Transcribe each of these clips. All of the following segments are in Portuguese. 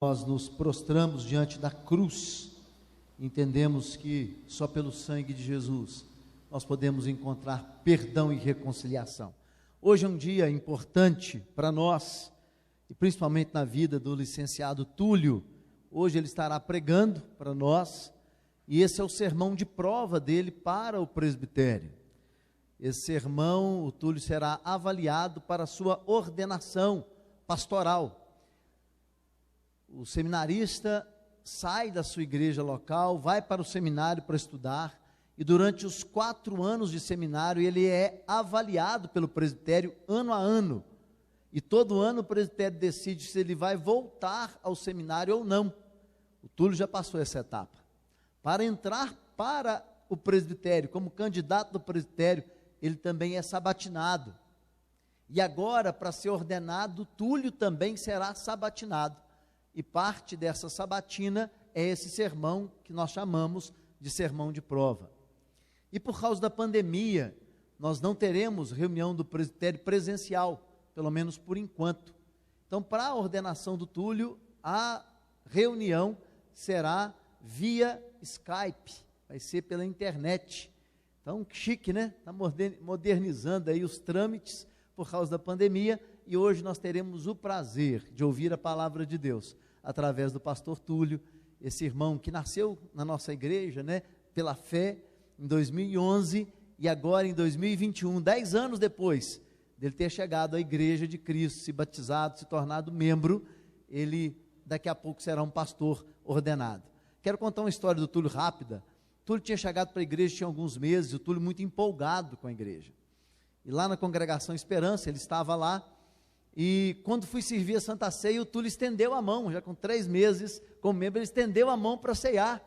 Nós nos prostramos diante da cruz, entendemos que só pelo sangue de Jesus nós podemos encontrar perdão e reconciliação. Hoje é um dia importante para nós, e principalmente na vida do licenciado Túlio. Hoje ele estará pregando para nós, e esse é o sermão de prova dele para o presbitério. Esse sermão, o Túlio será avaliado para a sua ordenação pastoral. O seminarista sai da sua igreja local, vai para o seminário para estudar, e durante os 4 anos de seminário ele é avaliado pelo presbitério ano a ano, e todo ano o presbitério decide se ele vai voltar ao seminário ou não. O Túlio já passou essa etapa. Para entrar para o presbitério, como candidato do presbitério, ele também é sabatinado, e agora, para ser ordenado, Túlio também será sabatinado. E parte dessa sabatina é esse sermão que nós chamamos de sermão de prova. E por causa da pandemia, nós não teremos reunião do presbitério presencial, pelo menos por enquanto. Então, para a ordenação do Túlio, a reunião será via Skype, vai ser pela internet. Então, chique, né? Está modernizando aí os trâmites por causa da pandemia, e hoje nós teremos o prazer de ouvir a palavra de Deus através do pastor Túlio, esse irmão que nasceu na nossa igreja, né, pela fé, em 2011, e agora em 2021, 10 anos depois dele ter chegado à igreja de Cristo, se batizado, se tornado membro, ele daqui a pouco será um pastor ordenado. Quero contar uma história do Túlio rápida. Túlio tinha chegado para a igreja, tinha alguns meses, o Túlio muito empolgado com a igreja, e lá na congregação Esperança, ele estava lá, e quando fui servir a Santa Ceia, o Túlio estendeu a mão, já com 3 meses como membro, ele estendeu a mão para ceiar.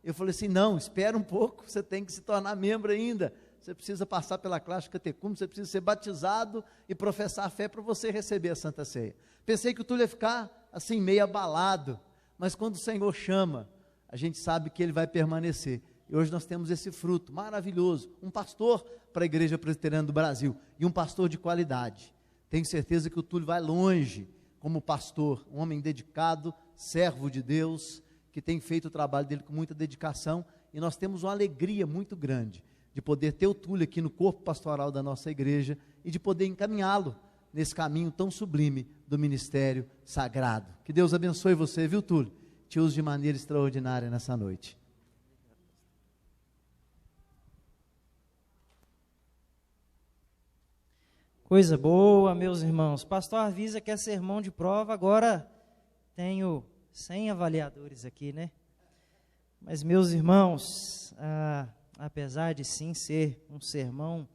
Eu falei assim: não, espera um pouco, você tem que se tornar membro ainda, você precisa passar pela classe de catecúmeno, você precisa ser batizado e professar a fé para você receber a Santa Ceia. Pensei que o Túlio ia ficar assim meio abalado, mas quando o Senhor chama, a gente sabe que ele vai permanecer. E hoje nós temos esse fruto maravilhoso, um pastor para a Igreja Presbiteriana do Brasil, e um pastor de qualidade. Tenho certeza que o Túlio vai longe como pastor, um homem dedicado, servo de Deus, que tem feito o trabalho dele com muita dedicação, e nós temos uma alegria muito grande de poder ter o Túlio aqui no corpo pastoral da nossa igreja, e de poder encaminhá-lo nesse caminho tão sublime do ministério sagrado. Que Deus abençoe você, viu, Túlio? Te use de maneira extraordinária nessa noite. Coisa boa, meus irmãos. Pastor avisa que é sermão de prova, agora tenho 100 avaliadores aqui, né? Mas, meus irmãos, apesar de sim ser um sermão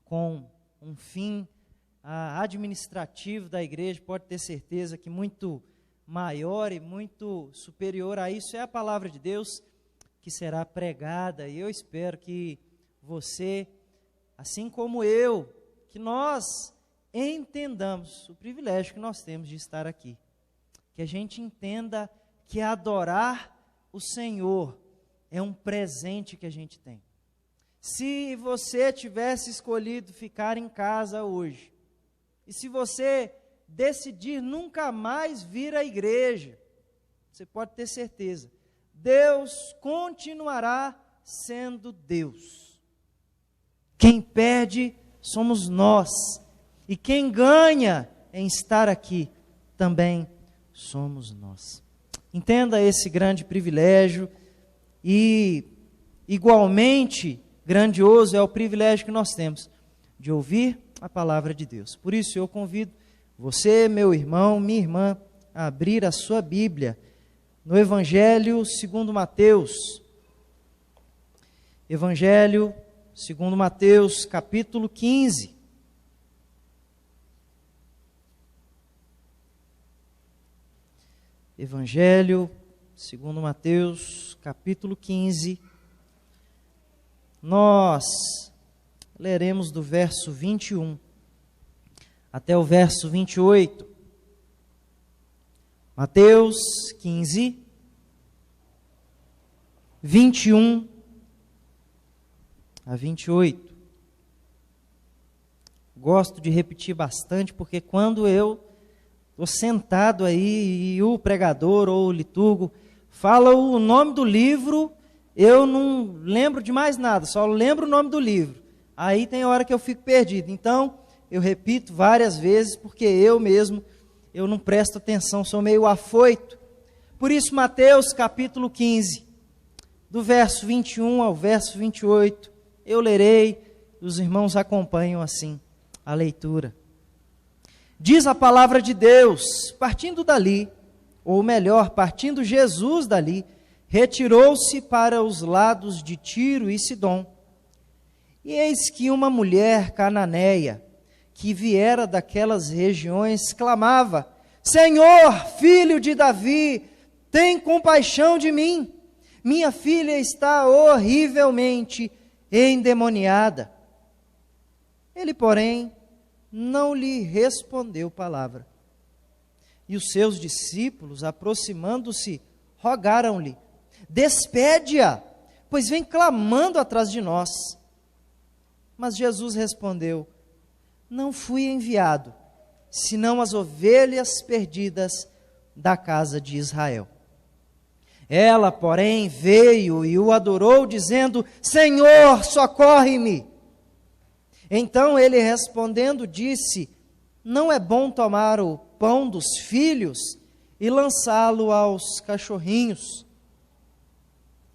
com um fim administrativo da igreja, pode ter certeza que muito maior e muito superior a isso é a palavra de Deus que será pregada, e eu espero que você, assim como eu, que nós entendamos o privilégio que nós temos de estar aqui, que a gente entenda que adorar o Senhor é um presente que a gente tem. Se você tivesse escolhido ficar em casa hoje, e se você decidir nunca mais vir à igreja, você pode ter certeza, Deus continuará sendo Deus. Quem perde somos nós, e quem ganha em estar aqui também somos nós. Entenda esse grande privilégio, e igualmente grandioso é o privilégio que nós temos de ouvir a palavra de Deus. Por isso eu convido você, meu irmão, minha irmã, a abrir a sua Bíblia no Evangelho segundo Mateus. Evangelho segundo Mateus, capítulo 15. Evangelho segundo Mateus, capítulo 15. Nós leremos do verso 21 até o verso 28. Mateus 15, 21 a 28. Gosto de repetir bastante, porque quando eu estou sentado aí e o pregador ou o liturgo fala o nome do livro, eu não lembro de mais nada, só lembro o nome do livro. Aí tem hora que eu fico perdido. Então, eu repito várias vezes, porque eu mesmo, eu não presto atenção, sou meio afoito. Por isso, Mateus capítulo 15, do verso 21 ao verso 28, eu lerei, os irmãos acompanham assim a leitura. Diz a palavra de Deus: partindo dali, ou melhor, partindo Jesus dali, retirou-se para os lados de Tiro e Sidom. E eis que uma mulher cananeia, que viera daquelas regiões, clamava: Senhor, filho de Davi, tem compaixão de mim. Minha filha está horrivelmente endemoniada. Ele, porém, não lhe respondeu palavra. E os seus discípulos, aproximando-se, rogaram-lhe: despede-a, pois vem clamando atrás de nós. Mas Jesus respondeu: não fui enviado, senão as ovelhas perdidas da casa de Israel. Ela, porém, veio e o adorou, dizendo: Senhor, socorre-me. Então ele respondendo disse: não é bom tomar o pão dos filhos e lançá-lo aos cachorrinhos.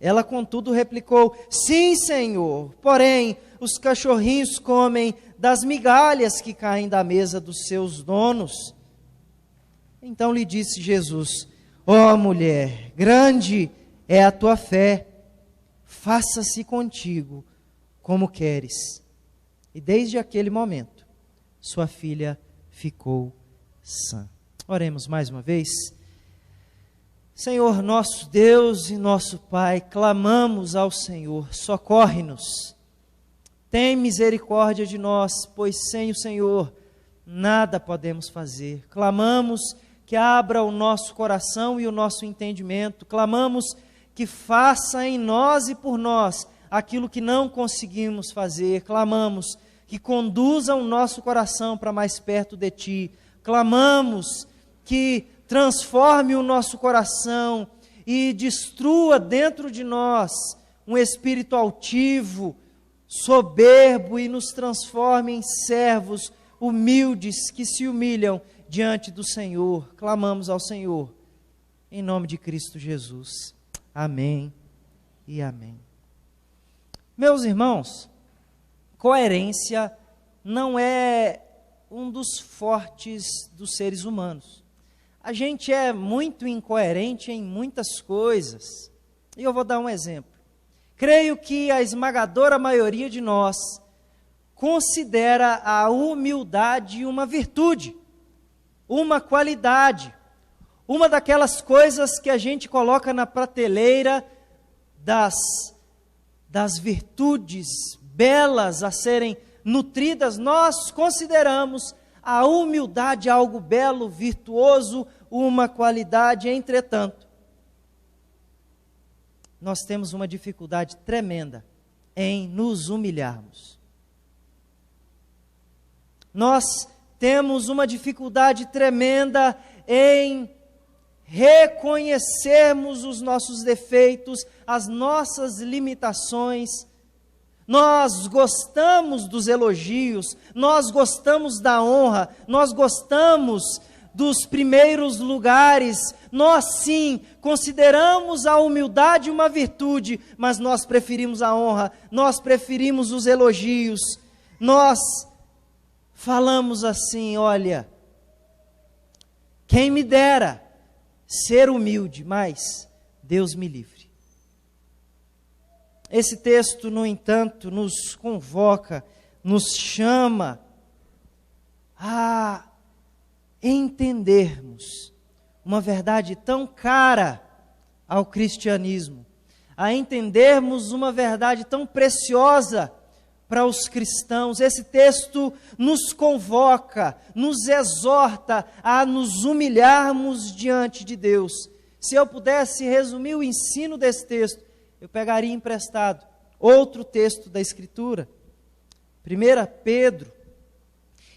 Ela, contudo, replicou: sim, Senhor, porém os cachorrinhos comem das migalhas que caem da mesa dos seus donos. Então lhe disse Jesus: ó mulher, grande é a tua fé, faça-se contigo como queres. E desde aquele momento, sua filha ficou sã. Oremos mais uma vez. Senhor, nosso Deus e nosso Pai, clamamos ao Senhor: socorre-nos. Tem misericórdia de nós, pois sem o Senhor nada podemos fazer. Clamamos que abra o nosso coração e o nosso entendimento. Clamamos que faça em nós e por nós aquilo que não conseguimos fazer. Clamamos que conduza o nosso coração para mais perto de Ti. Clamamos que transforme o nosso coração e destrua dentro de nós um espírito altivo, soberbo, e nos transforme em servos humildes que se humilham diante do Senhor. Clamamos ao Senhor, em nome de Cristo Jesus. Amém e amém. Meus irmãos, coerência não é um dos fortes dos seres humanos. A gente é muito incoerente em muitas coisas. E eu vou dar um exemplo. Creio que a esmagadora maioria de nós considera a humildade uma virtude, uma qualidade, uma daquelas coisas que a gente coloca na prateleira das virtudes belas a serem nutridas. Nós consideramos a humildade algo belo, virtuoso, uma qualidade. Entretanto, nós temos uma dificuldade tremenda em nos humilharmos. Nós temos uma dificuldade tremenda em reconhecermos os nossos defeitos, as nossas limitações. Nós gostamos dos elogios, nós gostamos da honra, nós gostamos dos primeiros lugares. Nós sim consideramos a humildade uma virtude, mas nós preferimos a honra, nós preferimos os elogios. Nós falamos assim: olha, quem me dera ser humilde, mas Deus me livre. Esse texto, no entanto, nos convoca, nos chama a entendermos uma verdade tão cara ao cristianismo, a entendermos uma verdade tão preciosa para os cristãos. Esse texto nos convoca, nos exorta a nos humilharmos diante de Deus. Se eu pudesse resumir o ensino desse texto, eu pegaria emprestado outro texto da Escritura, 1 Pedro.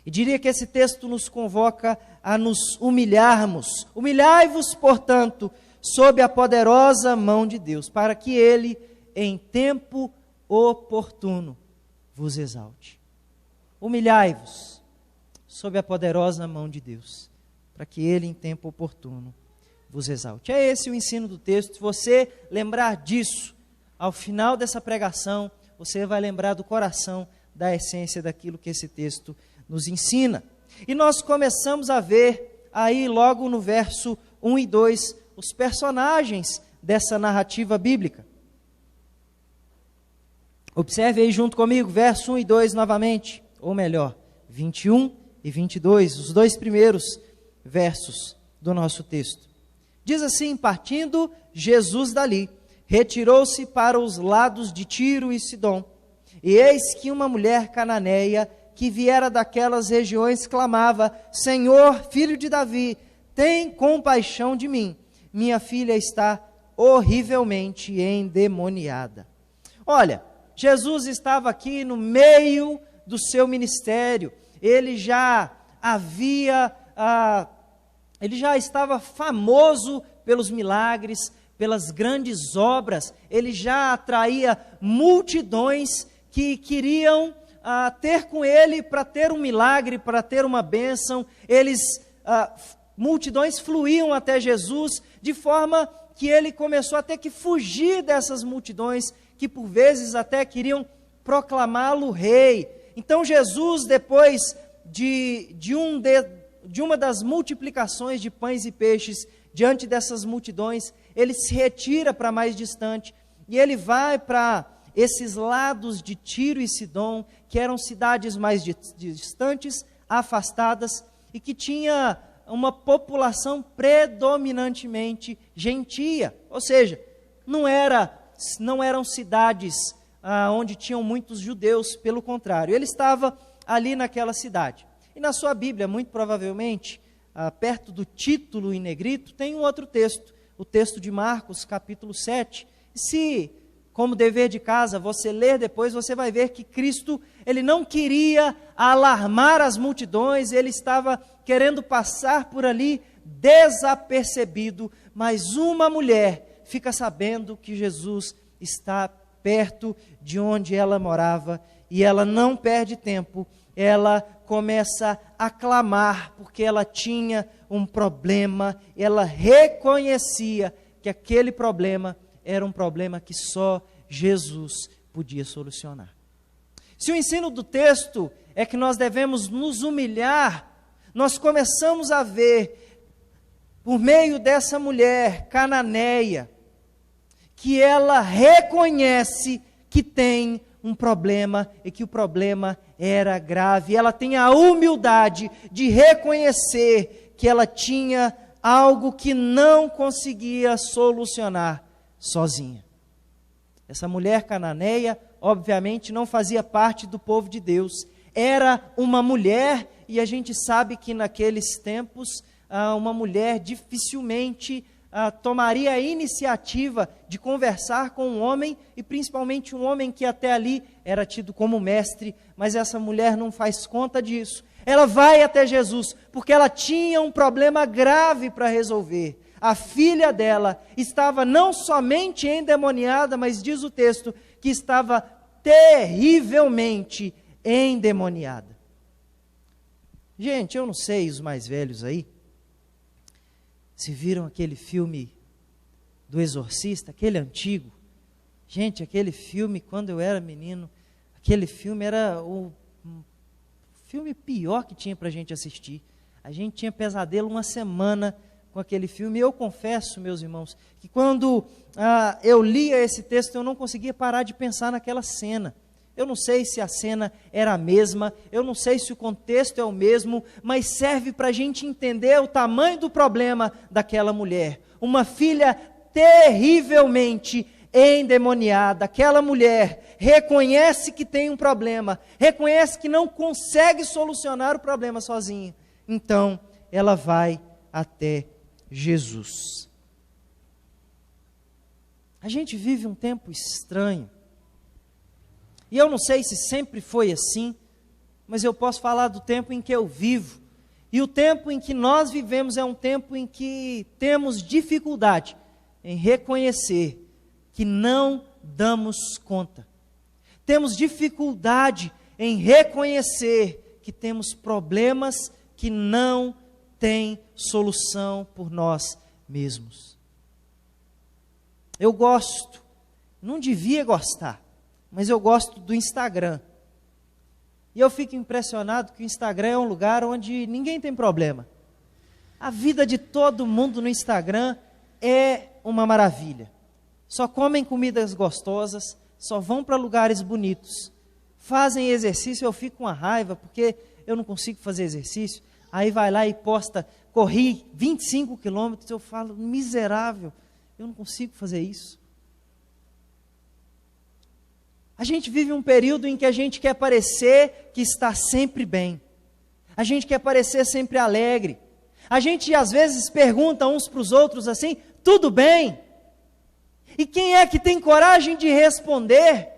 E diria que esse texto nos convoca a nos humilharmos. Humilhai-vos, portanto, sob a poderosa mão de Deus, para que Ele, em tempo oportuno, vos exalte. Humilhai-vos sob a poderosa mão de Deus, para que Ele, em tempo oportuno, vos exalte. É esse o ensino do texto. Se você lembrar disso, ao final dessa pregação, você vai lembrar do coração, da essência daquilo que esse texto nos ensina. E nós começamos a ver aí logo no verso 1 e 2, os personagens dessa narrativa bíblica. Observe aí junto comigo, verso 1 e 2 novamente, ou melhor, 21 e 22, os dois primeiros versos do nosso texto. Diz assim: partindo Jesus dali, retirou-se para os lados de Tiro e Sidom, e eis que uma mulher cananeia, que viera daquelas regiões, clamava: Senhor, filho de Davi, tem compaixão de mim, minha filha está horrivelmente endemoniada. Olha, Jesus estava aqui no meio do seu ministério, ele já estava famoso pelos milagres, pelas grandes obras, ele já atraía multidões que queriam ter com ele para ter um milagre, para ter uma bênção. Multidões fluíam até Jesus, de forma que ele começou a ter que fugir dessas multidões, que por vezes até queriam proclamá-lo rei. Então Jesus, depois de uma das multiplicações de pães e peixes, diante dessas multidões, ele se retira para mais distante, e ele vai para esses lados de Tiro e Sidom, que eram cidades mais distantes, afastadas, e que tinha uma população predominantemente gentia, ou seja, não eram cidades onde tinham muitos judeus, pelo contrário, ele estava ali naquela cidade. E na sua Bíblia, muito provavelmente, perto do título em negrito, tem um outro texto, o texto de Marcos, capítulo 7. Se, como dever de casa, você ler depois, você vai ver que Cristo, ele não queria alarmar as multidões, ele estava querendo passar por ali desapercebido, mas uma mulher fica sabendo que Jesus está perto de onde ela morava, e ela não perde tempo, ela começa a clamar, porque ela tinha um problema, ela reconhecia que aquele problema era um problema que só Jesus podia solucionar. Se o ensino do texto é que nós devemos nos humilhar, nós começamos a ver, por meio dessa mulher cananeia, que ela reconhece que tem um problema e que o problema era grave. Ela tem a humildade de reconhecer que ela tinha algo que não conseguia solucionar sozinha. Essa mulher cananeia, obviamente, não fazia parte do povo de Deus. Era uma mulher, e a gente sabe que naqueles tempos, uma mulher dificilmente tomaria a iniciativa de conversar com um homem, e principalmente um homem que até ali era tido como mestre, mas essa mulher não faz conta disso. Ela vai até Jesus, porque ela tinha um problema grave para resolver. A filha dela estava não somente endemoniada, mas diz o texto que estava terrivelmente endemoniada. Gente, eu não sei, os mais velhos aí, se viram aquele filme do Exorcista, aquele antigo. Gente, aquele filme, quando eu era menino, aquele filme era o filme pior que tinha para a gente assistir. A gente tinha pesadelo uma semana com aquele filme. E eu confesso, meus irmãos, que quando eu lia esse texto, eu não conseguia parar de pensar naquela cena. Eu não sei se a cena era a mesma, eu não sei se o contexto é o mesmo, mas serve para a gente entender o tamanho do problema daquela mulher. Uma filha terrivelmente endemoniada. Aquela mulher reconhece que tem um problema, reconhece que não consegue solucionar o problema sozinha. Então, ela vai até Jesus. A gente vive um tempo estranho. E eu não sei se sempre foi assim, mas eu posso falar do tempo em que eu vivo. E o tempo em que nós vivemos é um tempo em que temos dificuldade em reconhecer que não damos conta. Temos dificuldade em reconhecer que temos problemas que não têm solução por nós mesmos. Eu gosto, não devia gostar, mas eu gosto do Instagram. E eu fico impressionado que o Instagram é um lugar onde ninguém tem problema. A vida de todo mundo no Instagram é uma maravilha. Só comem comidas gostosas, só vão para lugares bonitos. Fazem exercício, eu fico com uma raiva, porque eu não consigo fazer exercício. Aí vai lá e posta, corri 25 quilômetros, eu falo, miserável, eu não consigo fazer isso. A gente vive um período em que a gente quer parecer que está sempre bem. A gente quer parecer sempre alegre. A gente às vezes pergunta uns para os outros assim, tudo bem? E quem é que tem coragem de responder?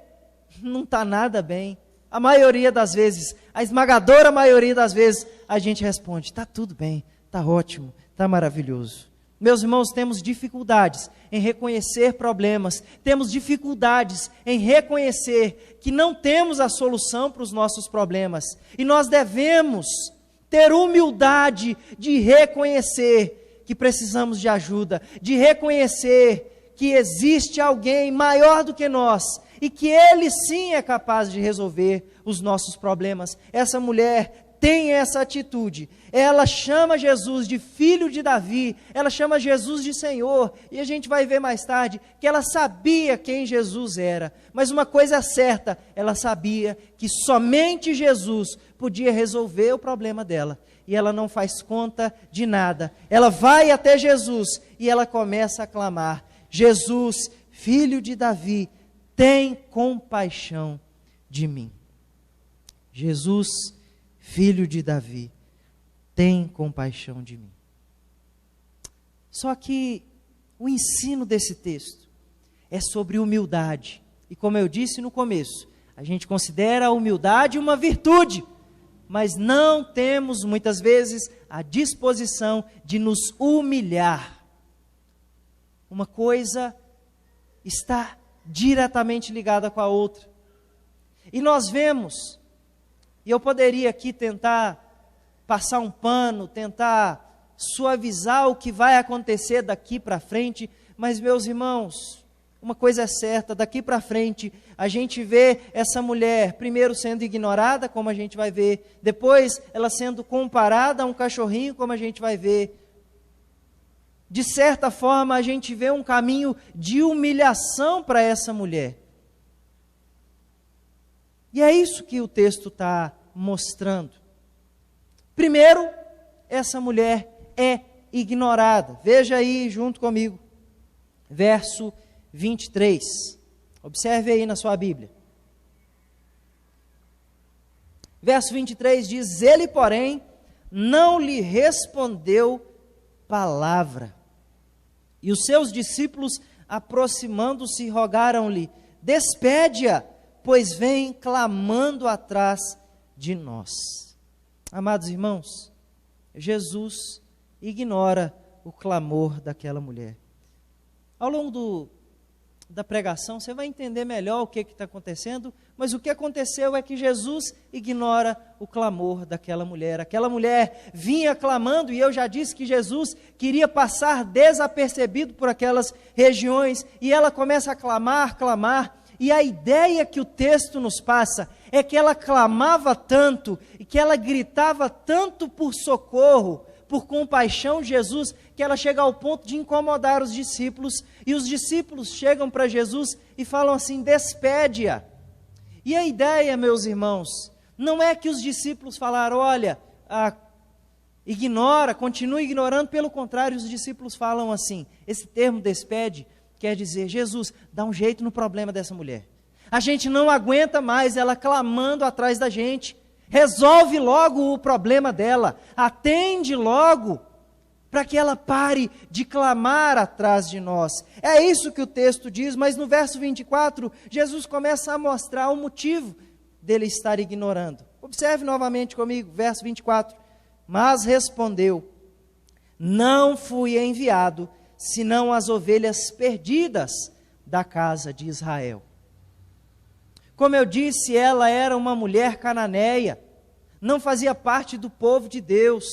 Não está nada bem. A maioria das vezes, a esmagadora maioria das vezes, a gente responde, está tudo bem, está ótimo, está maravilhoso. Meus irmãos, temos dificuldades em reconhecer problemas, temos dificuldades em reconhecer que não temos a solução para os nossos problemas. E nós devemos ter humildade de reconhecer que precisamos de ajuda, de reconhecer que existe alguém maior do que nós e que Ele sim é capaz de resolver os nossos problemas. Essa mulher tem essa atitude, ela chama Jesus de filho de Davi, ela chama Jesus de Senhor, e a gente vai ver mais tarde que ela sabia quem Jesus era, mas uma coisa é certa, ela sabia que somente Jesus podia resolver o problema dela, e ela não faz conta de nada, ela vai até Jesus, e ela começa a clamar, Jesus, filho de Davi, tem compaixão de mim. Jesus, filho de Davi, tem compaixão de mim. Só que o ensino desse texto é sobre humildade. E como eu disse no começo, a gente considera a humildade uma virtude, mas não temos muitas vezes a disposição de nos humilhar. Uma coisa está diretamente ligada com a outra. E nós vemos, e eu poderia aqui tentar passar um pano, tentar suavizar o que vai acontecer daqui para frente, mas meus irmãos, uma coisa é certa, daqui para frente a gente vê essa mulher primeiro sendo ignorada, como a gente vai ver, depois ela sendo comparada a um cachorrinho, como a gente vai ver. De certa forma a gente vê um caminho de humilhação para essa mulher. E é isso que o texto está mostrando. Primeiro, essa mulher é ignorada. Veja aí junto comigo, verso 23. Observe aí na sua Bíblia. Verso 23 diz, ele, porém, não lhe respondeu palavra. E os seus discípulos, aproximando-se, rogaram-lhe, despede-a, pois vem clamando atrás de nós. Amados irmãos, Jesus ignora o clamor daquela mulher. Ao longo da pregação, você vai entender melhor o que está acontecendo, mas o que aconteceu é que Jesus ignora o clamor daquela mulher. Aquela mulher vinha clamando, e eu já disse que Jesus queria passar desapercebido por aquelas regiões, e ela começa a clamar, e a ideia que o texto nos passa é que ela clamava tanto e que ela gritava tanto por socorro, por compaixão de Jesus, que ela chega ao ponto de incomodar os discípulos, e os discípulos chegam para Jesus e falam assim, despede-a. E a ideia, meus irmãos, não é que os discípulos falaram, olha, ignora, continua ignorando, pelo contrário, os discípulos falam assim, esse termo despede, quer dizer, Jesus, dá um jeito no problema dessa mulher. A gente não aguenta mais ela clamando atrás da gente. Resolve logo o problema dela. Atende logo para que ela pare de clamar atrás de nós. É isso que o texto diz, mas no verso 24, Jesus começa a mostrar o motivo dele estar ignorando. Observe novamente comigo, verso 24. Mas respondeu: não fui enviado, senão as ovelhas perdidas da casa de Israel. Como eu disse, ela era uma mulher cananeia, não fazia parte do povo de Deus.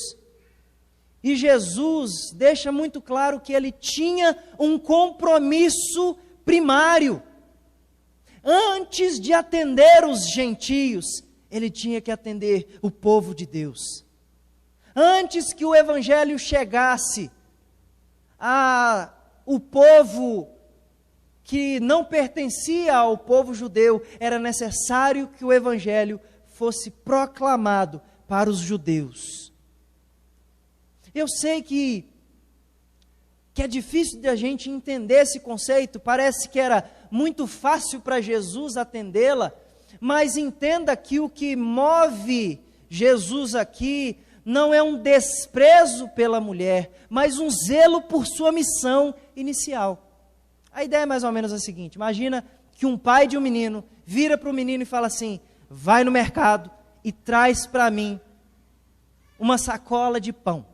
E Jesus deixa muito claro que ele tinha um compromisso primário. Antes de atender os gentios, ele tinha que atender o povo de Deus. Antes que o evangelho chegasse o povo que não pertencia ao povo judeu, era necessário que o evangelho fosse proclamado para os judeus. Eu sei que é difícil de a gente entender esse conceito, parece que era muito fácil para Jesus atendê-la, mas entenda que o que move Jesus aqui não é um desprezo pela mulher, mas um zelo por sua missão inicial. A ideia é mais ou menos a seguinte: imagina que um pai de um menino vira para o menino e fala assim: vai no mercado e traz para mim uma sacola de pão.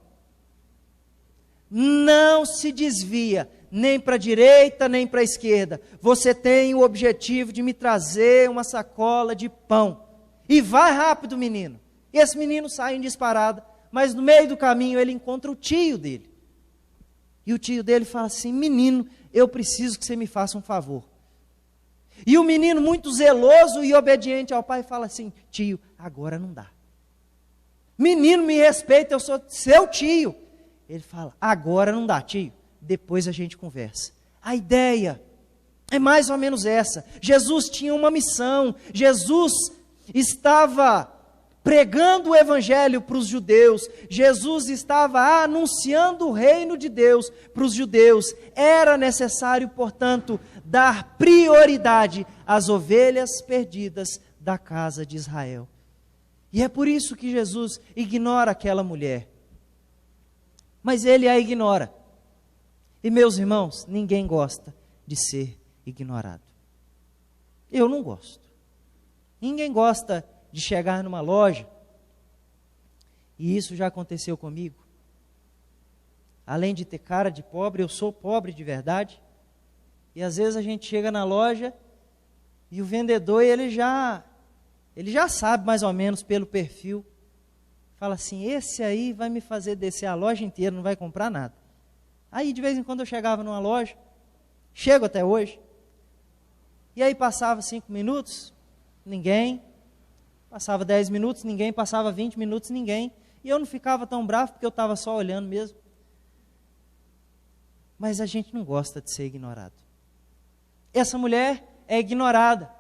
Não se desvia nem para a direita nem para a esquerda. Você tem o objetivo de me trazer uma sacola de pão. E vai rápido, menino. E esse menino sai em disparada, mas no meio do caminho ele encontra o tio dele. E o tio dele fala assim: menino, eu preciso que você me faça um favor. E o menino, muito zeloso e obediente ao pai, fala assim: tio, agora não dá. Menino, me respeita, eu sou seu tio. Ele fala: agora não dá, tio, depois a gente conversa. A ideia é mais ou menos essa. Jesus tinha uma missão. Jesus estava pregando o evangelho para os judeus. Jesus estava anunciando o reino de Deus para os judeus. Era necessário, portanto, dar prioridade às ovelhas perdidas da casa de Israel. E é por isso que Jesus ignora aquela mulher. Mas ele a ignora. E, meus irmãos, ninguém gosta de ser ignorado. Eu não gosto. Ninguém gosta de chegar numa loja, e isso já aconteceu comigo. Além de ter cara de pobre, eu sou pobre de verdade. E às vezes a gente chega na loja e o vendedor, ele já sabe mais ou menos pelo perfil. Fala assim: esse aí vai me fazer descer a loja inteira, não vai comprar nada. Aí de vez em quando eu chegava numa loja, chego até hoje, e aí passava 5 minutos, ninguém. Passava 10 minutos, ninguém. Passava 20 minutos, ninguém. E eu não ficava tão bravo, porque eu estava só olhando mesmo. Mas a gente não gosta de ser ignorado. Essa mulher é ignorada.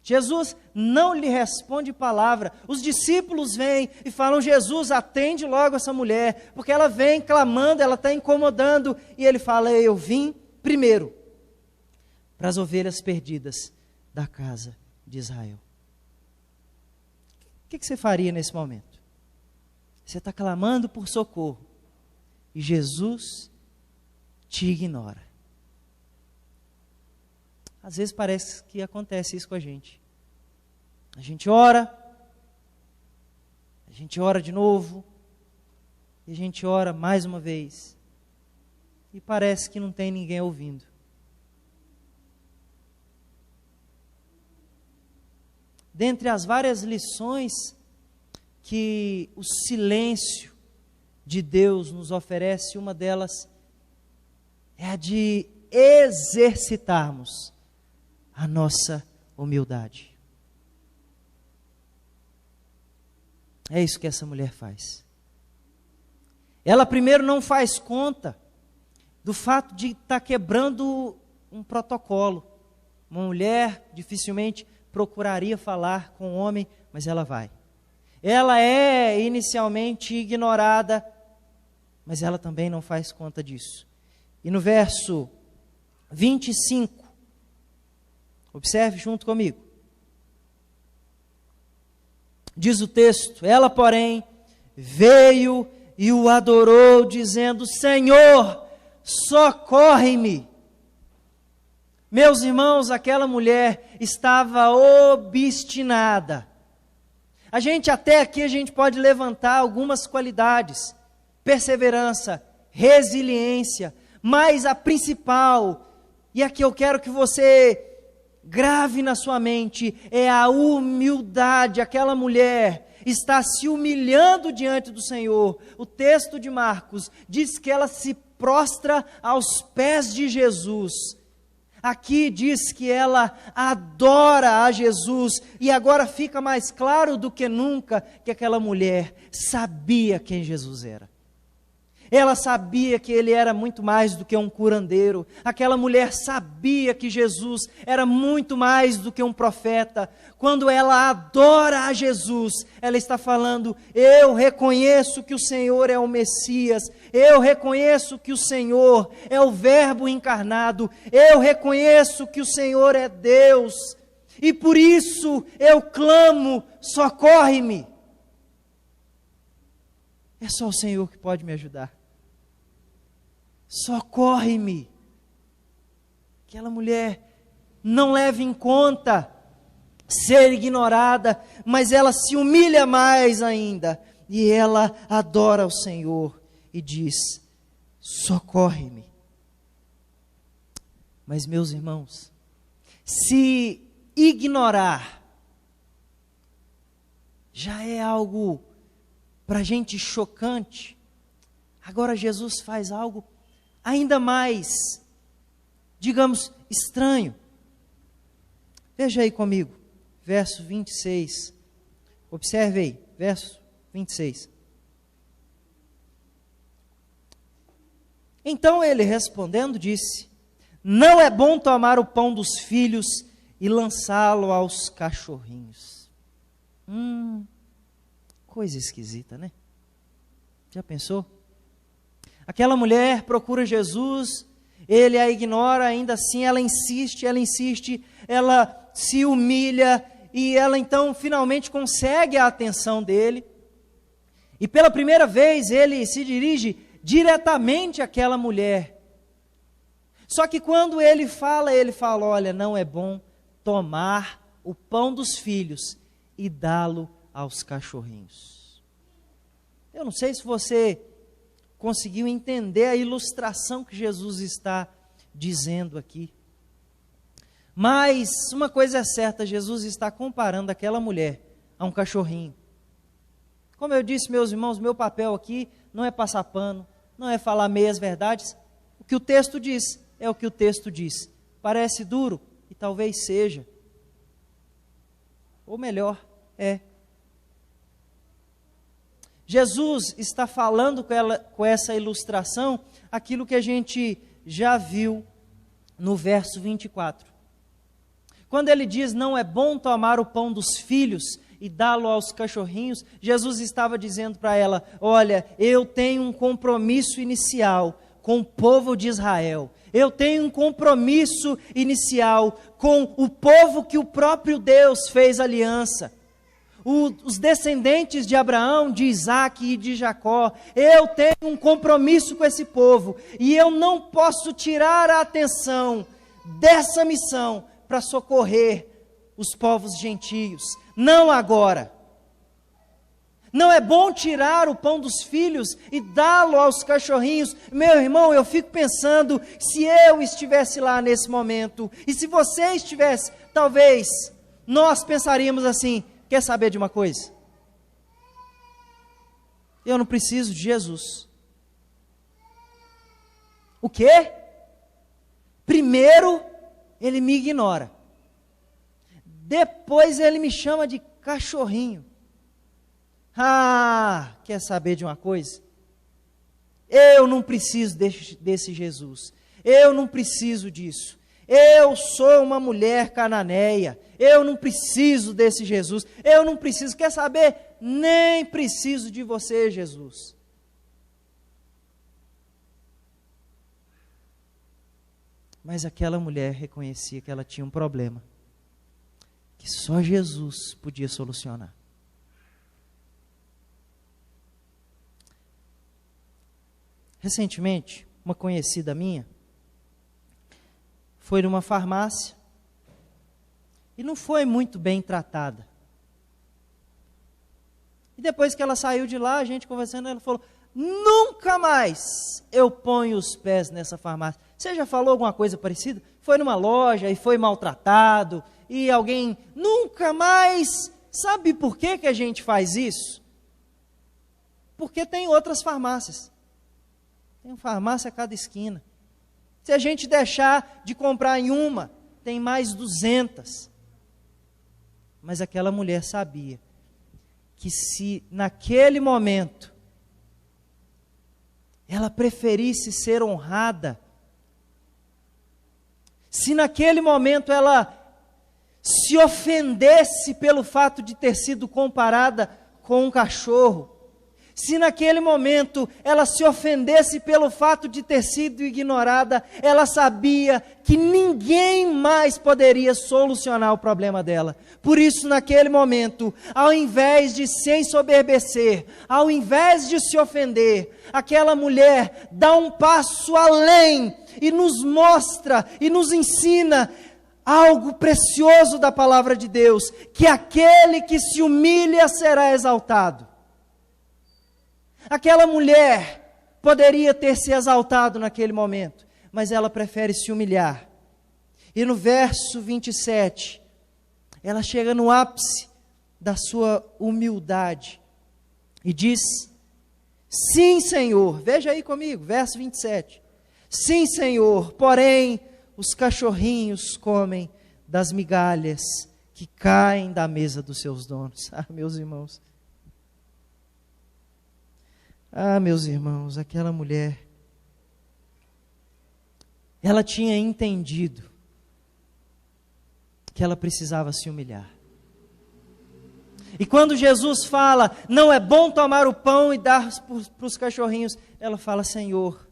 Jesus não lhe responde palavra. Os discípulos vêm e falam: Jesus, atende logo essa mulher, porque ela vem clamando, ela está incomodando. E ele fala: eu vim primeiro para as ovelhas perdidas da casa de Israel. O que você faria nesse momento? Você está clamando por socorro e Jesus te ignora. Às vezes parece que acontece isso com a gente. A gente ora de novo, e a gente ora mais uma vez, e parece que não tem ninguém ouvindo. Dentre as várias lições que o silêncio de Deus nos oferece, uma delas é a de exercitarmos a nossa humildade. É isso que essa mulher faz. Ela primeiro não faz conta do fato de estar quebrando um protocolo. Uma mulher dificilmente procuraria falar com o homem, mas ela vai. Ela é inicialmente ignorada, mas ela também não faz conta disso. E no verso 25, observe junto comigo. Diz o texto: ela, porém, veio e o adorou, dizendo: Senhor, socorre-me. Meus irmãos, aquela mulher estava obstinada. Até aqui a gente pode levantar algumas qualidades: perseverança, resiliência, mas a principal, e a que eu quero que você grave na sua mente, é a humildade. Aquela mulher está se humilhando diante do Senhor. O texto de Marcos diz que ela se prostra aos pés de Jesus. Aqui diz que ela adora a Jesus, e agora fica mais claro do que nunca que aquela mulher sabia quem Jesus era. Ela sabia que ele era muito mais do que um curandeiro. Aquela mulher sabia que Jesus era muito mais do que um profeta. Quando ela adora a Jesus, ela está falando: eu reconheço que o Senhor é o Messias, eu reconheço que o Senhor é o Verbo encarnado, eu reconheço que o Senhor é Deus, e por isso eu clamo: socorre-me. É só o Senhor que pode me ajudar. Socorre-me. Aquela mulher não leva em conta ser ignorada, mas ela se humilha mais ainda, e ela adora o Senhor e diz: socorre-me. Mas, meus irmãos, se ignorar já é algo para a gente chocante, agora Jesus faz algo ainda mais, digamos, estranho. Veja aí comigo, verso 26. Observe aí, verso 26. Então ele respondendo disse: não é bom tomar o pão dos filhos e lançá-lo aos cachorrinhos. Coisa esquisita, né? Já pensou? Aquela mulher procura Jesus, ele a ignora, ainda assim ela insiste, ela se humilha, e ela então finalmente consegue a atenção dele. E pela primeira vez ele se dirige diretamente àquela mulher. Só que quando ele fala: olha, não é bom tomar o pão dos filhos e dá-lo aos cachorrinhos. Eu não sei se você conseguiu entender a ilustração que Jesus está dizendo aqui. Mas uma coisa é certa: Jesus está comparando aquela mulher a um cachorrinho. Como eu disse, meus irmãos, meu papel aqui não é passar pano, não é falar meias verdades. O que o texto diz é o que o texto diz. Parece duro, e talvez seja. Ou melhor, é. Jesus está falando com essa ilustração aquilo que a gente já viu no verso 24. Quando ele diz: não é bom tomar o pão dos filhos e dá-lo aos cachorrinhos, Jesus estava dizendo para ela: olha, eu tenho um compromisso inicial com o povo de Israel. Eu tenho um compromisso inicial com o povo que o próprio Deus fez aliança. Os descendentes de Abraão, de Isaac e de Jacó. Eu tenho um compromisso com esse povo, e eu não posso tirar a atenção dessa missão para socorrer os povos gentios. Não agora. Não é bom tirar o pão dos filhos e dá-lo aos cachorrinhos. Meu irmão, eu fico pensando, se eu estivesse lá nesse momento, e se você estivesse, talvez nós pensaríamos assim: quer saber de uma coisa? Eu não preciso de Jesus. O quê? Primeiro, ele me ignora. Depois ele me chama de cachorrinho. Quer saber de uma coisa? Eu não preciso desse Jesus. Eu não preciso disso. Eu sou uma mulher cananeia. Eu não preciso desse Jesus. Eu não preciso. Quer saber? Nem preciso de você, Jesus. Mas aquela mulher reconhecia que ela tinha um problema que só Jesus podia solucionar. Recentemente, uma conhecida minha foi numa farmácia e não foi muito bem tratada. E depois que ela saiu de lá, a gente conversando, ela falou: nunca mais eu ponho os pés nessa farmácia. Você já falou alguma coisa parecida? Foi numa loja e foi maltratado, e alguém nunca mais. Sabe por que a gente faz isso? Porque tem outras farmácias. Tem uma farmácia a cada esquina. Se a gente deixar de comprar em uma, tem mais 200. Mas aquela mulher sabia que se naquele momento ela preferisse ser honrada, se naquele momento ela se ofendesse pelo fato de ter sido comparada com um cachorro, se naquele momento ela se ofendesse pelo fato de ter sido ignorada, ela sabia que ninguém mais poderia solucionar o problema dela. Por isso, naquele momento, ao invés de se ensoberbecer, ao invés de se ofender, aquela mulher dá um passo além e nos mostra e nos ensina algo precioso da palavra de Deus, que aquele que se humilha será exaltado. Aquela mulher poderia ter se exaltado naquele momento, mas ela prefere se humilhar. E no verso 27, ela chega no ápice da sua humildade e diz: sim, Senhor. Veja aí comigo, verso 27. Sim, Senhor, porém os cachorrinhos comem das migalhas que caem da mesa dos seus donos. Ah, meus irmãos. Ah, meus irmãos, aquela mulher, ela tinha entendido que ela precisava se humilhar. E quando Jesus fala: não é bom tomar o pão e dar para os cachorrinhos, ela fala: Senhor,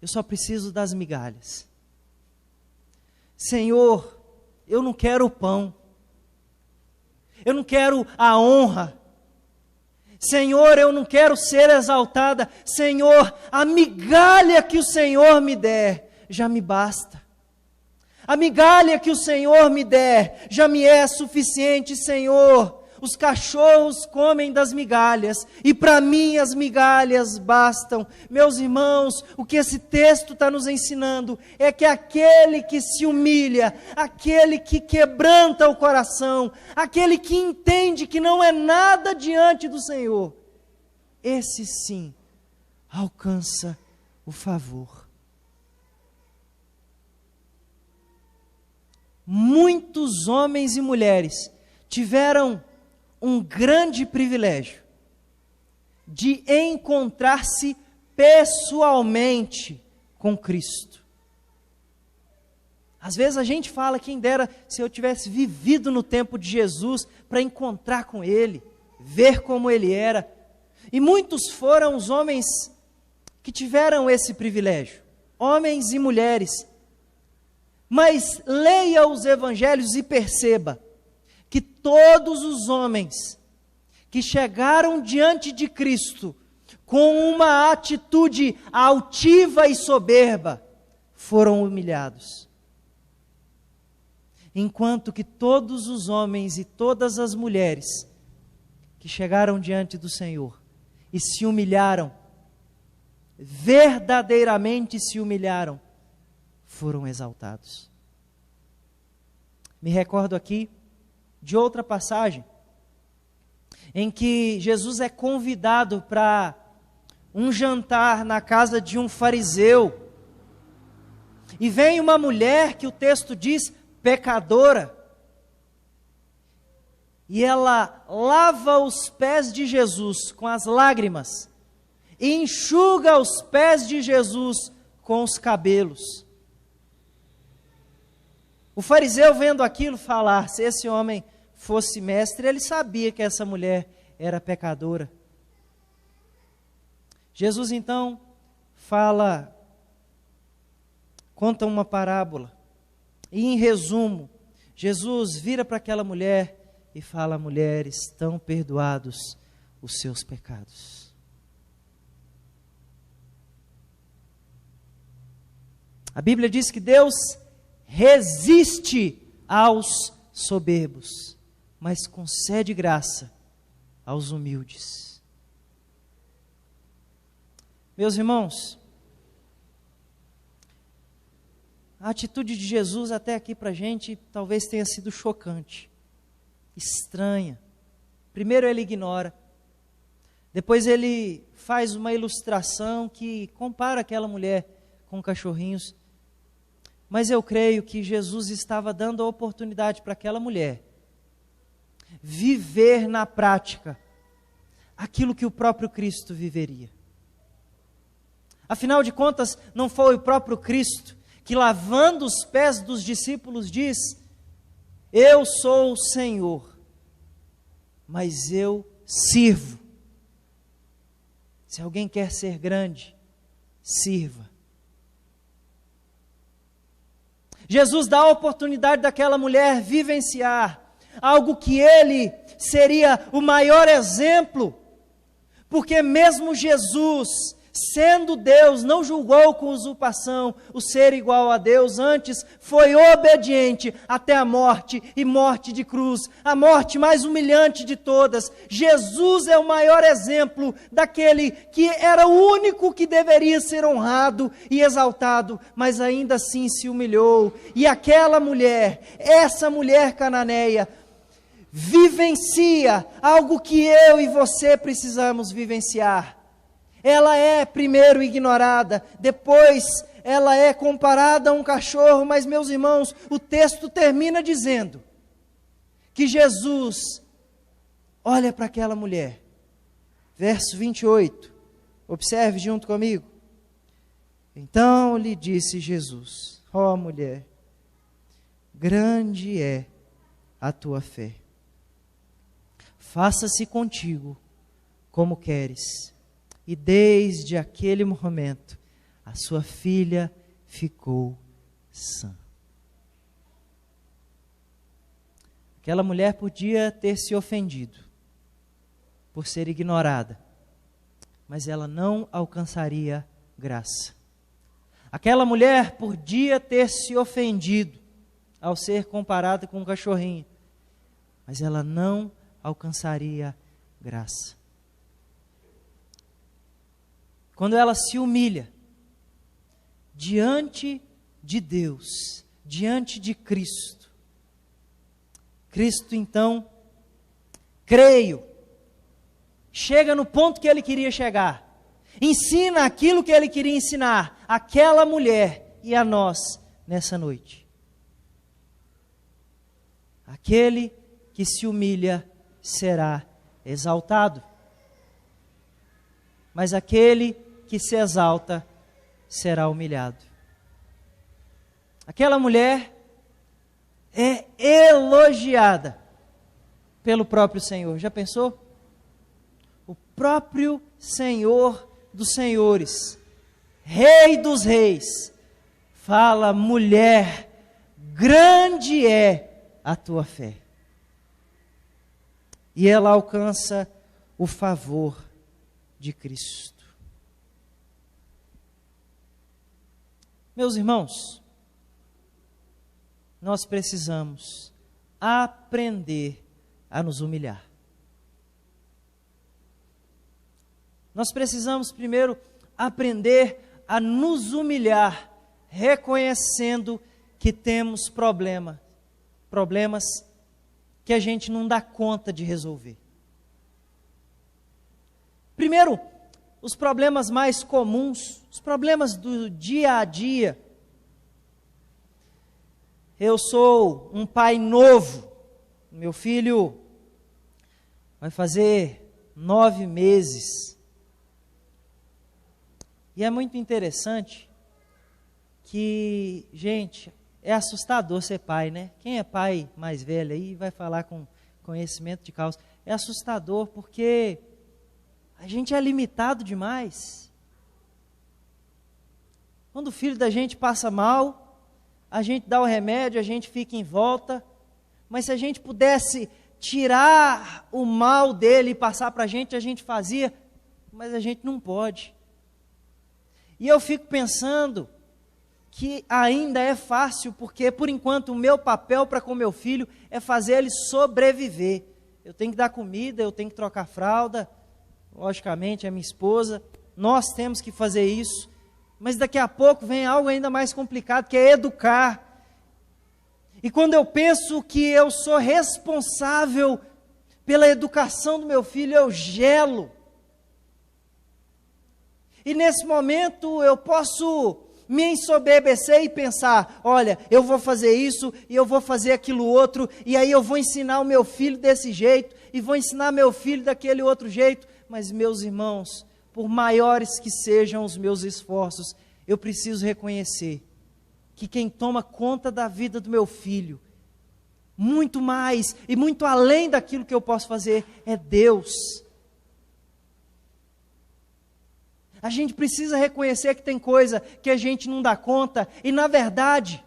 eu só preciso das migalhas. Senhor, eu não quero o pão, eu não quero a honra. Senhor, eu não quero ser exaltada. Senhor, a migalha que o Senhor me der, já me basta. A migalha que o Senhor me der, já me é suficiente, Senhor. Os cachorros comem das migalhas, e para mim as migalhas bastam. Meus irmãos, o que esse texto está nos ensinando é que aquele que se humilha, aquele que quebranta o coração, aquele que entende que não é nada diante do Senhor, esse sim alcança o favor. Muitos homens e mulheres tiveram um grande privilégio de encontrar-se pessoalmente com Cristo. Às vezes a gente fala: quem dera se eu tivesse vivido no tempo de Jesus para encontrar com Ele, ver como Ele era. E muitos foram os homens que tiveram esse privilégio, homens e mulheres. Mas leia os evangelhos e perceba que todos os homens que chegaram diante de Cristo com uma atitude altiva e soberba foram humilhados. Enquanto que todos os homens e todas as mulheres que chegaram diante do Senhor e se humilharam, verdadeiramente se humilharam, foram exaltados. Me recordo aqui de outra passagem, em que Jesus é convidado para um jantar na casa de um fariseu, e vem uma mulher que o texto diz pecadora, e ela lava os pés de Jesus com as lágrimas, e enxuga os pés de Jesus com os cabelos. O fariseu, vendo aquilo, falar: se esse homem fosse mestre, ele sabia que essa mulher era pecadora. Jesus então conta uma parábola, e em resumo, Jesus vira para aquela mulher e fala: mulher, estão perdoados os seus pecados. A Bíblia diz que Deus resiste aos soberbos, mas concede graça aos humildes. Meus irmãos, a atitude de Jesus até aqui para a gente talvez tenha sido chocante, estranha. Primeiro ele ignora, depois ele faz uma ilustração que compara aquela mulher com cachorrinhos, mas eu creio que Jesus estava dando a oportunidade para aquela mulher viver na prática aquilo que o próprio Cristo viveria. Afinal de contas, não foi o próprio Cristo que, lavando os pés dos discípulos, diz: eu sou o Senhor, mas eu sirvo. Se alguém quer ser grande, sirva. Jesus dá a oportunidade daquela mulher vivenciar algo que ele seria o maior exemplo, porque mesmo Jesus, sendo Deus, não julgou com usurpação o ser igual a Deus, antes foi obediente até a morte, e morte de cruz, a morte mais humilhante de todas. Jesus é o maior exemplo daquele que era o único que deveria ser honrado e exaltado, mas ainda assim se humilhou. E aquela mulher, essa mulher cananeia, vivencia algo que eu e você precisamos vivenciar. Ela é primeiro ignorada, depois ela é comparada a um cachorro, mas, meus irmãos, o texto termina dizendo que Jesus olha para aquela mulher. Verso 28, observe junto comigo. Então lhe disse Jesus: ó mulher, grande é a tua fé. Faça-se contigo como queres. E desde aquele momento, a sua filha ficou sã. Aquela mulher podia ter se ofendido por ser ignorada, mas ela não alcançaria graça. Aquela mulher podia ter se ofendido ao ser comparada com um cachorrinho, mas ela não alcançaria graça. Quando ela se humilha diante de Deus, diante de Cristo, Cristo então, creio, chega no ponto que ele queria chegar, ensina aquilo que ele queria ensinar àquela mulher e a nós nessa noite. Aquele que se humilha será exaltado, mas aquele que se exalta será humilhado. Aquela mulher é elogiada pelo próprio Senhor. Já pensou? O próprio Senhor dos senhores, Rei dos reis, fala: mulher, grande é a tua fé. E ela alcança o favor de Cristo. Meus irmãos, nós precisamos aprender a nos humilhar. Nós precisamos primeiro aprender a nos humilhar, reconhecendo que temos problemas que a gente não dá conta de resolver. Primeiro, os problemas mais comuns, os problemas do dia a dia. Eu sou um pai novo, meu filho vai fazer 9 meses. E é muito interessante que, gente, é assustador ser pai, né? Quem é pai mais velho aí vai falar com conhecimento de causa. É assustador porque a gente é limitado demais. Quando o filho da gente passa mal, a gente dá o remédio, a gente fica em volta. Mas se a gente pudesse tirar o mal dele e passar para a gente fazia. Mas a gente não pode. E eu fico pensando que ainda é fácil, porque por enquanto o meu papel para com meu filho é fazer ele sobreviver. eu tenho que dar comida, eu tenho que trocar fralda, logicamente é minha esposa, nós temos que fazer isso, mas daqui a pouco vem algo ainda mais complicado, que é educar. E quando eu penso que eu sou responsável pela educação do meu filho, eu gelo. E nesse momento eu posso me ensoberbecer e pensar, olha, eu vou fazer isso e eu vou fazer aquilo outro, e aí eu vou ensinar o meu filho desse jeito, e vou ensinar meu filho daquele outro jeito. Mas, meus irmãos, por maiores que sejam os meus esforços, eu preciso reconhecer que quem toma conta da vida do meu filho, muito mais e muito além daquilo que eu posso fazer, é Deus. A gente precisa reconhecer que tem coisa que a gente não dá conta, e na verdade,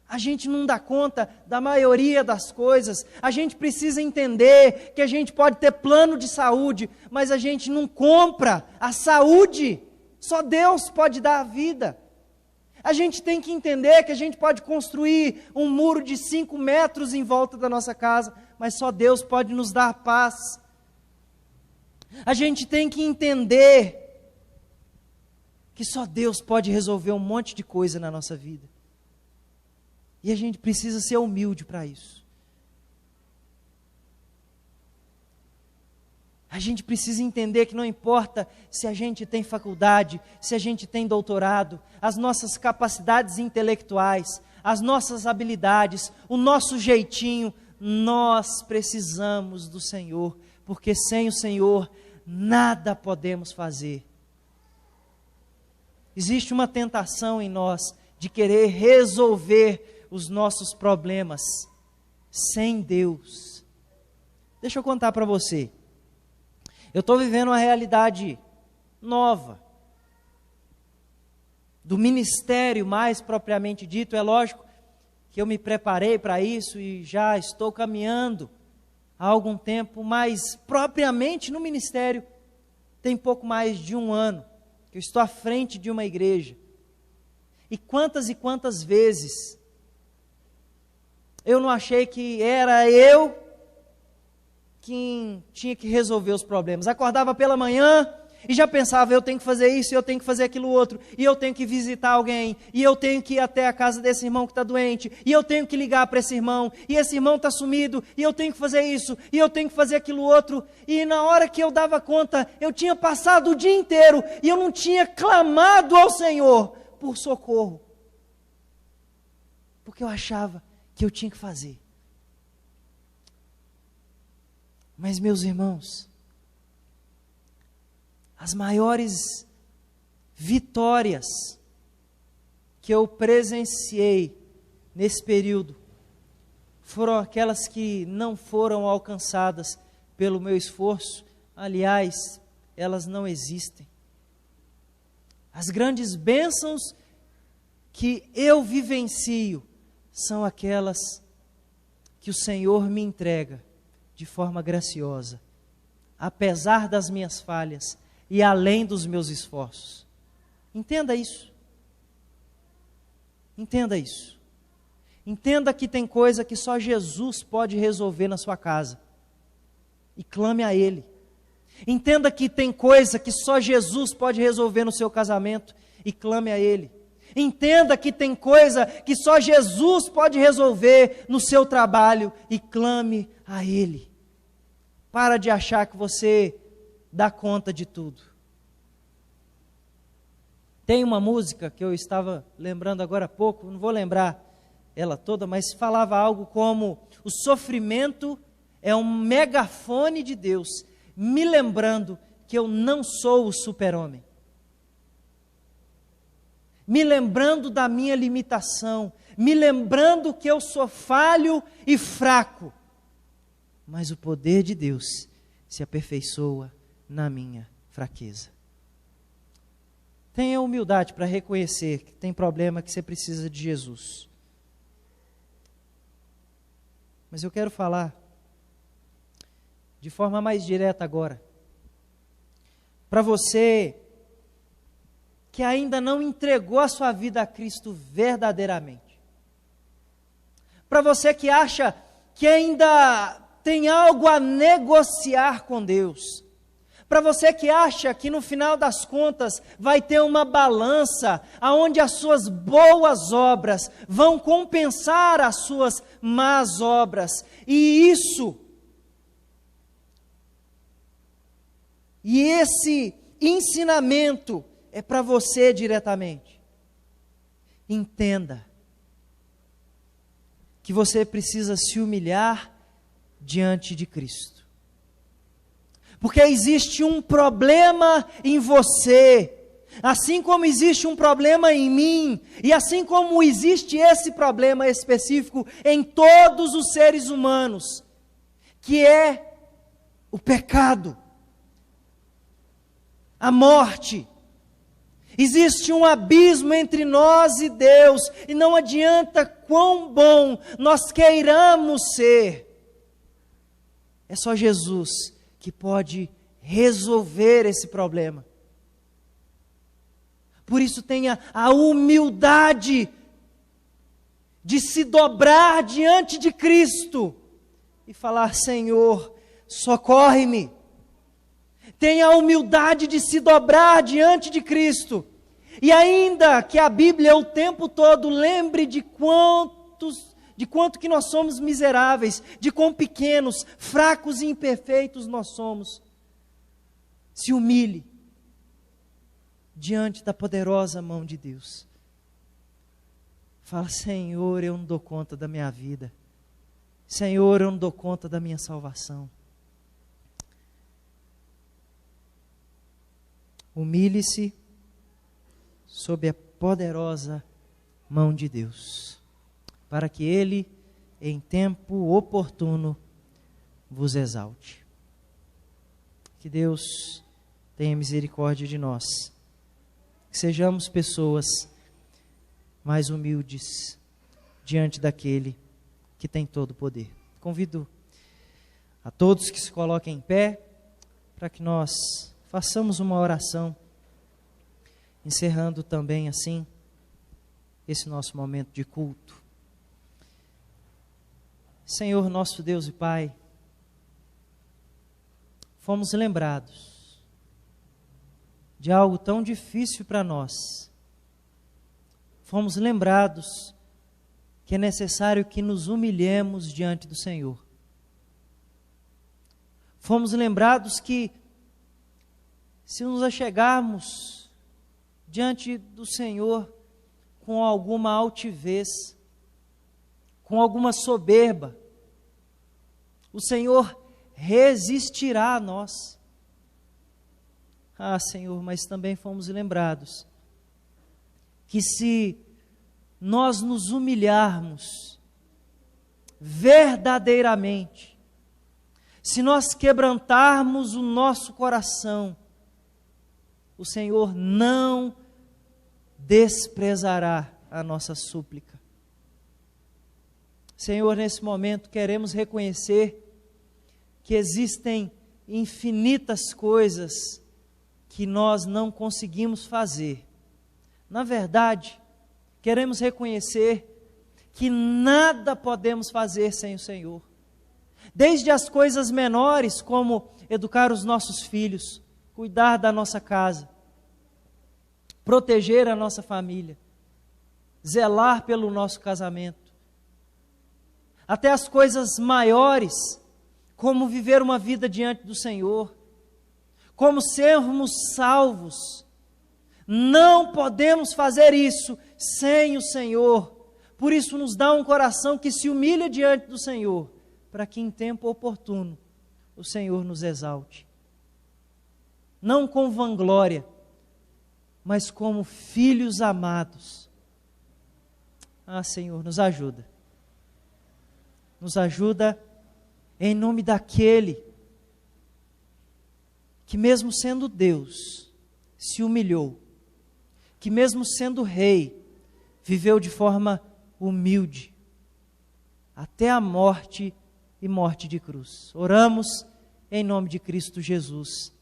a gente não dá conta da maioria das coisas. A gente precisa entender que a gente pode ter plano de saúde, mas a gente não compra a saúde. Só Deus pode dar a vida. A gente tem que entender que a gente pode construir um muro de 5 metros em volta da nossa casa, mas só Deus pode nos dar paz. A gente tem que entender que só Deus pode resolver um monte de coisa na nossa vida. E a gente precisa ser humilde para isso. A gente precisa entender que não importa se a gente tem faculdade, se a gente tem doutorado, as nossas capacidades intelectuais, as nossas habilidades, o nosso jeitinho, nós precisamos do Senhor, porque sem o Senhor nada podemos fazer. Existe uma tentação em nós de querer resolver os nossos problemas sem Deus. Deixa eu contar para você. Eu estou vivendo uma realidade nova. Do ministério mais propriamente dito, é lógico que eu me preparei para isso e já estou caminhando há algum tempo, mas propriamente no ministério tem pouco mais de 1 ano. Eu estou à frente de uma igreja, e quantas vezes eu não achei que era eu quem tinha que resolver os problemas. Acordava pela manhã e já pensava, eu tenho que fazer isso, eu tenho que fazer aquilo outro, e eu tenho que visitar alguém, e eu tenho que ir até a casa desse irmão que está doente, e eu tenho que ligar para esse irmão, e esse irmão está sumido, e eu tenho que fazer isso, e eu tenho que fazer aquilo outro. E na hora que eu dava conta, eu tinha passado o dia inteiro, e eu não tinha clamado ao Senhor por socorro, porque eu achava que eu tinha que fazer. Mas, meus irmãos, as maiores vitórias que eu presenciei nesse período foram aquelas que não foram alcançadas pelo meu esforço. Aliás, elas não existem. As grandes bênçãos que eu vivencio são aquelas que o Senhor me entrega de forma graciosa, apesar das minhas falhas e além dos meus esforços. Entenda isso. Entenda isso. Entenda que tem coisa que só Jesus pode resolver na sua casa. E clame a Ele. Entenda que tem coisa que só Jesus pode resolver no seu casamento. E clame a Ele. Entenda que tem coisa que só Jesus pode resolver no seu trabalho. E clame a Ele. Para de achar que você dá conta de tudo. Tem uma música que eu estava lembrando agora há pouco, não vou lembrar ela toda, mas falava algo como: o sofrimento é um megafone de Deus, me lembrando que eu não sou o super-homem. Me lembrando da minha limitação, me lembrando que eu sou falho e fraco. Mas o poder de Deus se aperfeiçoa na minha fraqueza. Tenha humildade para reconhecer que tem problema, que você precisa de Jesus. Mas eu quero falar de forma mais direta agora, para você que ainda não entregou a sua vida a Cristo verdadeiramente. Para você que acha que ainda tem algo a negociar com Deus. Para você que acha que no final das contas vai ter uma balança aonde as suas boas obras vão compensar as suas más obras, e esse ensinamento é para você diretamente. Entenda que você precisa se humilhar diante de Cristo. Porque existe um problema em você, assim como existe um problema em mim, e assim como existe esse problema específico em todos os seres humanos, que é o pecado, a morte. Existe um abismo entre nós e Deus, e não adianta quão bom nós queiramos ser, é só Jesus que pode resolver esse problema. Por isso tenha a humildade de se dobrar diante de Cristo e falar: Senhor, socorre-me. Tenha a humildade de se dobrar diante de Cristo. E ainda que a Bíblia o tempo todo lembre de quanto que nós somos miseráveis, de quão pequenos, fracos e imperfeitos nós somos, se humilhe diante da poderosa mão de Deus. Fala: Senhor, eu não dou conta da minha vida. Senhor, eu não dou conta da minha salvação. Humilhe-se sob a poderosa mão de Deus, para que Ele, em tempo oportuno, vos exalte. Que Deus tenha misericórdia de nós, que sejamos pessoas mais humildes diante daquele que tem todo o poder. Convido a todos que se coloquem em pé, para que nós façamos uma oração, encerrando também assim esse nosso momento de culto. Senhor nosso Deus e Pai, fomos lembrados de algo tão difícil para nós. Fomos lembrados que é necessário que nos humilhemos diante do Senhor. Fomos lembrados que, se nos achegarmos diante do Senhor com alguma altivez, com alguma soberba, o Senhor resistirá a nós. Ah, Senhor, mas também fomos lembrados que se nós nos humilharmos verdadeiramente, se nós quebrantarmos o nosso coração, o Senhor não desprezará a nossa súplica. Senhor, nesse momento queremos reconhecer que existem infinitas coisas que nós não conseguimos fazer. Na verdade, queremos reconhecer que nada podemos fazer sem o Senhor. Desde as coisas menores, como educar os nossos filhos, cuidar da nossa casa, proteger a nossa família, zelar pelo nosso casamento, até as coisas maiores, como viver uma vida diante do Senhor, como sermos salvos. Não podemos fazer isso sem o Senhor. Por isso nos dá um coração que se humilha diante do Senhor, para que em tempo oportuno o Senhor nos exalte. Não com vanglória, mas como filhos amados. Ah, Senhor, nos ajuda. Nos ajuda em nome daquele que, mesmo sendo Deus, se humilhou, que mesmo sendo rei, viveu de forma humilde, até a morte e morte de cruz. Oramos em nome de Cristo Jesus.